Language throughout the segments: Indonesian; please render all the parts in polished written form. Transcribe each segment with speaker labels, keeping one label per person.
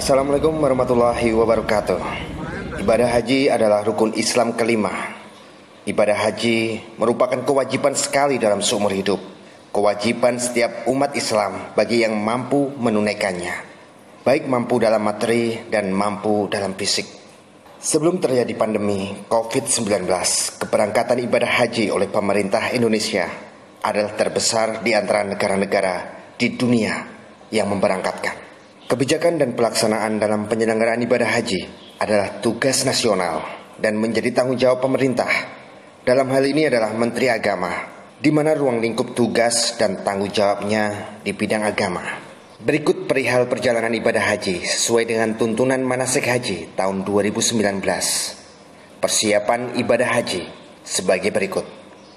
Speaker 1: Assalamualaikum warahmatullahi wabarakatuh. Ibadah haji adalah rukun Islam kelima. Ibadah haji merupakan kewajiban sekali dalam seumur hidup. Kewajiban setiap umat Islam bagi yang mampu menunaikannya, baik mampu dalam materi dan mampu dalam fisik. Sebelum terjadi pandemi COVID-19, keberangkatan ibadah haji oleh pemerintah Indonesia adalah terbesar di antara negara-negara di dunia yang memberangkatkan. Kebijakan dan pelaksanaan dalam penyelenggaraan ibadah haji adalah tugas nasional dan menjadi tanggung jawab pemerintah. Dalam hal ini adalah Menteri Agama, di mana ruang lingkup tugas dan tanggung jawabnya di bidang agama. Berikut perihal perjalanan ibadah haji sesuai dengan tuntunan manasik haji tahun 2019. Persiapan ibadah haji sebagai berikut.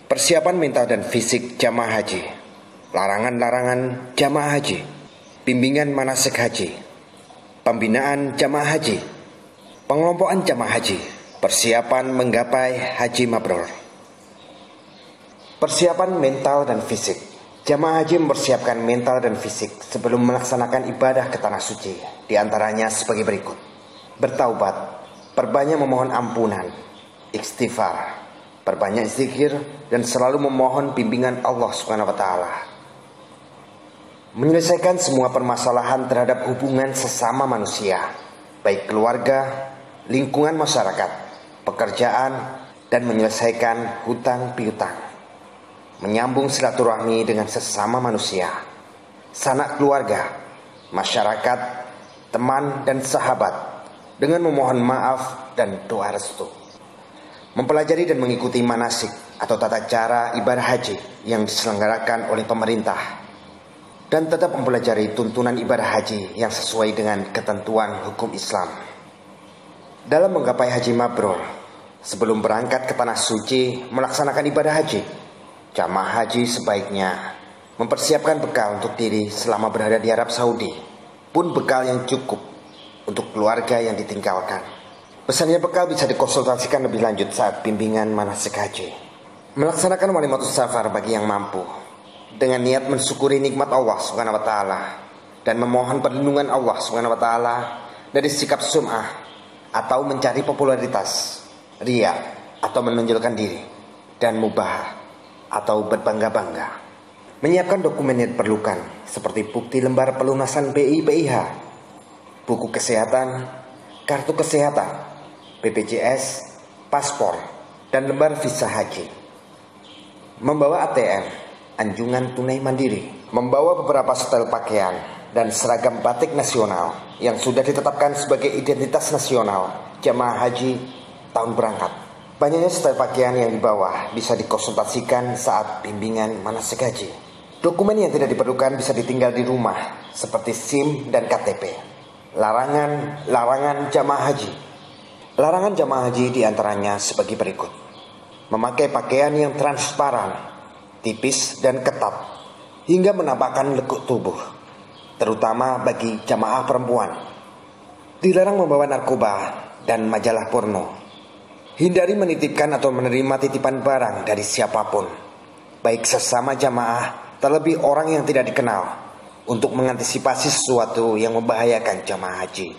Speaker 1: Persiapan mental dan fisik jamaah haji, larangan-larangan jamaah haji, bimbingan manasik haji, pembinaan jamaah haji, pengelompokan jamaah haji, persiapan menggapai haji mabrur. Persiapan mental dan fisik. Jamaah haji mempersiapkan mental dan fisik sebelum melaksanakan ibadah ke tanah suci, di antaranya sebagai berikut. Bertaubat, perbanyak memohon ampunan, istighfar, perbanyak zikir, dan selalu memohon bimbingan Allah SWT. Menyelesaikan semua permasalahan terhadap hubungan sesama manusia, baik keluarga, lingkungan masyarakat, pekerjaan, dan menyelesaikan hutang piutang. Menyambung silaturahmi dengan sesama manusia, sanak keluarga, masyarakat, teman, dan sahabat, dengan memohon maaf dan doa restu. Mempelajari dan mengikuti manasik atau tata cara ibadah haji yang diselenggarakan oleh pemerintah, dan tetap mempelajari tuntunan ibadah haji yang sesuai dengan ketentuan hukum Islam. Dalam menggapai haji mabrur, sebelum berangkat ke tanah suci melaksanakan ibadah haji, jamaah haji sebaiknya mempersiapkan bekal untuk diri selama berada di Arab Saudi, pun bekal yang cukup untuk keluarga yang ditinggalkan. Pesannya bekal bisa dikonsultasikan lebih lanjut saat bimbingan manasik haji. Melaksanakan walimatus safar bagi yang mampu, dengan niat mensyukuri nikmat Allah SWT dan memohon perlindungan Allah SWT dari sikap sum'ah atau mencari popularitas, riya atau menonjolkan diri, dan mubah atau berbangga-bangga. Menyiapkan dokumen yang diperlukan seperti bukti lembar pelunasan BI/PIH, buku kesehatan, kartu kesehatan, BPJS, paspor, dan lembar visa haji. Membawa ATM, anjungan tunai mandiri, membawa beberapa setel pakaian dan seragam batik nasional yang sudah ditetapkan sebagai identitas nasional jamaah haji tahun berangkat. Banyaknya setel pakaian yang dibawa bisa dikonsultasikan saat bimbingan manasik haji. Dokumen yang tidak diperlukan bisa ditinggal di rumah seperti SIM dan KTP. Larangan jamaah haji. Larangan jamaah haji diantaranya sebagai berikut. Memakai pakaian yang transparan, tipis dan ketat, hingga menampakkan lekuk tubuh, terutama bagi jamaah perempuan. Dilarang membawa narkoba dan majalah porno. Hindari menitipkan atau menerima titipan barang dari siapapun, baik sesama jamaah, terlebih orang yang tidak dikenal, untuk mengantisipasi sesuatu yang membahayakan jamaah haji.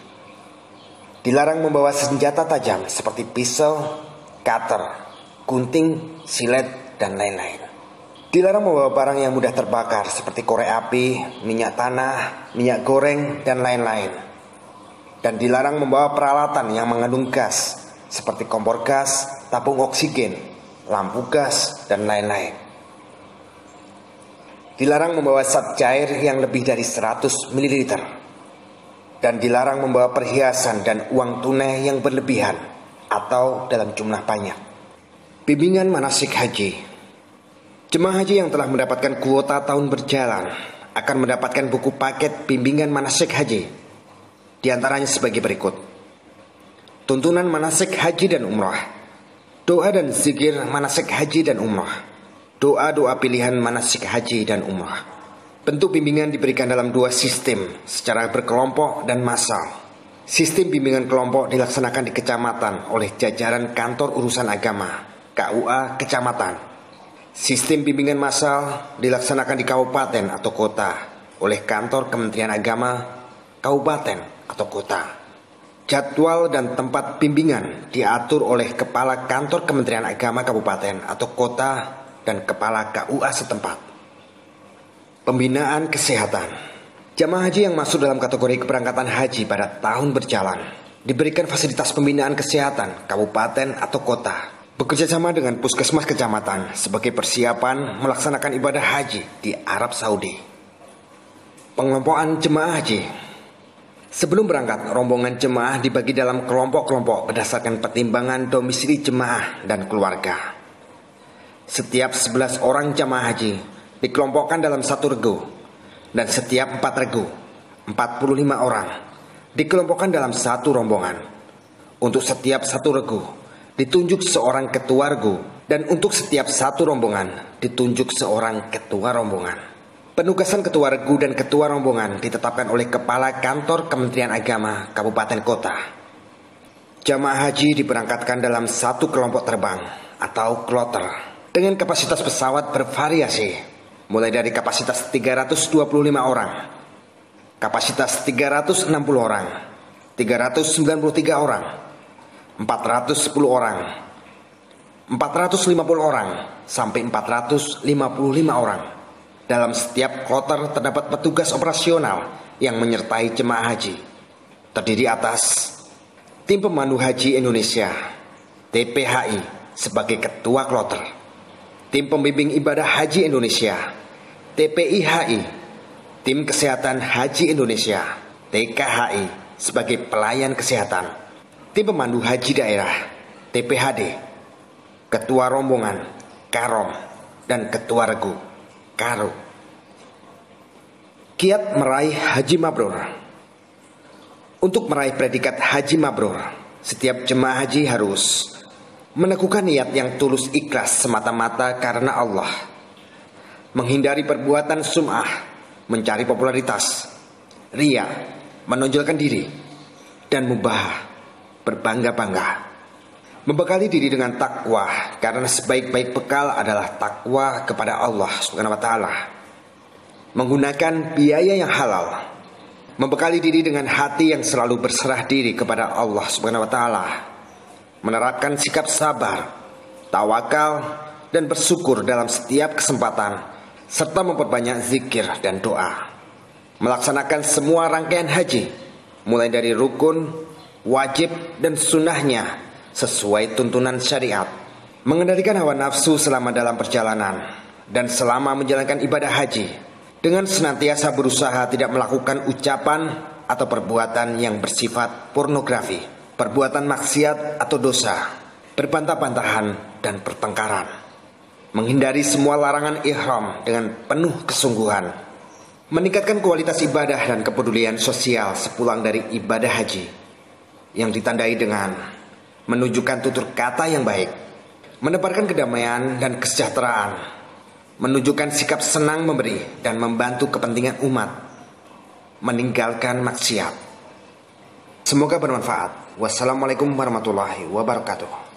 Speaker 1: Dilarang membawa senjata tajam seperti pisau, cutter, gunting, silet, dan lain-lain. Dilarang membawa barang yang mudah terbakar seperti korek api, minyak tanah, minyak goreng, dan lain-lain. Dan dilarang membawa peralatan yang mengandung gas seperti kompor gas, tabung oksigen, lampu gas, dan lain-lain. Dilarang membawa zat cair yang lebih dari 100 ml. Dan dilarang membawa perhiasan dan uang tunai yang berlebihan atau dalam jumlah banyak. Bimbingan manasik haji. Jemaah haji yang telah mendapatkan kuota tahun berjalan akan mendapatkan buku paket bimbingan manasik haji. Di antaranya sebagai berikut. Tuntunan manasik haji dan umrah, doa dan zikir manasik haji dan umrah, doa-doa pilihan manasik haji dan umrah. Bentuk bimbingan diberikan dalam dua sistem, secara berkelompok dan massal. Sistem bimbingan kelompok dilaksanakan di kecamatan oleh jajaran kantor urusan agama, KUA kecamatan. Sistem bimbingan massal dilaksanakan di kabupaten atau kota oleh kantor Kementerian Agama, kabupaten atau kota. Jadwal dan tempat bimbingan diatur oleh Kepala Kantor Kementerian Agama Kabupaten atau Kota dan Kepala KUA setempat. Pembinaan kesehatan. Jamaah haji yang masuk dalam kategori keberangkatan haji pada tahun berjalan diberikan fasilitas pembinaan kesehatan kabupaten atau kota, bekerja sama dengan puskesmas kecamatan sebagai persiapan melaksanakan ibadah haji di Arab Saudi. Pengelompokan jemaah haji. Sebelum berangkat, rombongan jemaah dibagi dalam kelompok-kelompok berdasarkan pertimbangan domisili jemaah dan keluarga. Setiap 11 orang jemaah haji dikelompokkan dalam satu regu, dan setiap 4 regu, 45 orang, dikelompokkan dalam satu rombongan. Untuk setiap satu regu, ditunjuk seorang ketua regu, dan untuk setiap satu rombongan, ditunjuk seorang ketua rombongan. Penugasan ketua regu dan ketua rombongan ditetapkan oleh Kepala Kantor Kementerian Agama Kabupaten Kota. Jamaah haji diberangkatkan dalam satu kelompok terbang atau kloter dengan kapasitas pesawat bervariasi, mulai dari kapasitas 325 orang, kapasitas 360 orang, 393 orang, 410 orang, 450 orang, sampai 455 orang. Dalam setiap kloter terdapat petugas operasional yang menyertai jemaah haji. Terdiri atas Tim Pemandu Haji Indonesia (TPHI) sebagai ketua kloter, Tim Pembimbing Ibadah Haji Indonesia (TPIHI), Tim Kesehatan Haji Indonesia (TKHI) sebagai pelayan kesehatan, Tim Pemandu Haji Daerah (TPHD), Ketua Rombongan (Karom), dan Ketua Regu Karo. Kiat meraih haji mabrur. Untuk meraih predikat haji mabrur, setiap jemaah haji harus meneguhkan niat yang tulus ikhlas semata-mata karena Allah, menghindari perbuatan sum'ah, mencari popularitas, riya, menonjolkan diri, dan mubah, berbangga-bangga. Membekali diri dengan takwa, karena sebaik-baik bekal adalah takwa kepada Allah Subhanahu wa taala. Menggunakan biaya yang halal. Membekali diri dengan hati yang selalu berserah diri kepada Allah Subhanahu wa taala. Menerapkan sikap sabar, tawakal, dan bersyukur dalam setiap kesempatan, serta memperbanyak zikir dan doa. Melaksanakan semua rangkaian haji, mulai dari rukun, wajib, dan sunnahnya sesuai tuntunan syariat, mengendalikan hawa nafsu selama dalam perjalanan, dan selama menjalankan ibadah haji, dengan senantiasa berusaha tidak melakukan ucapan atau perbuatan yang bersifat pornografi, perbuatan maksiat atau dosa, berbantah-bantahan, dan pertengkaran. Menghindari semua larangan ihram dengan penuh kesungguhan. Meningkatkan kualitas ibadah dan kepedulian sosial sepulang dari ibadah haji, yang ditandai dengan menunjukkan tutur kata yang baik, menebarkan kedamaian dan kesejahteraan, menunjukkan sikap senang memberi dan membantu kepentingan umat, meninggalkan maksiat. Semoga bermanfaat. Wassalamualaikum warahmatullahi wabarakatuh.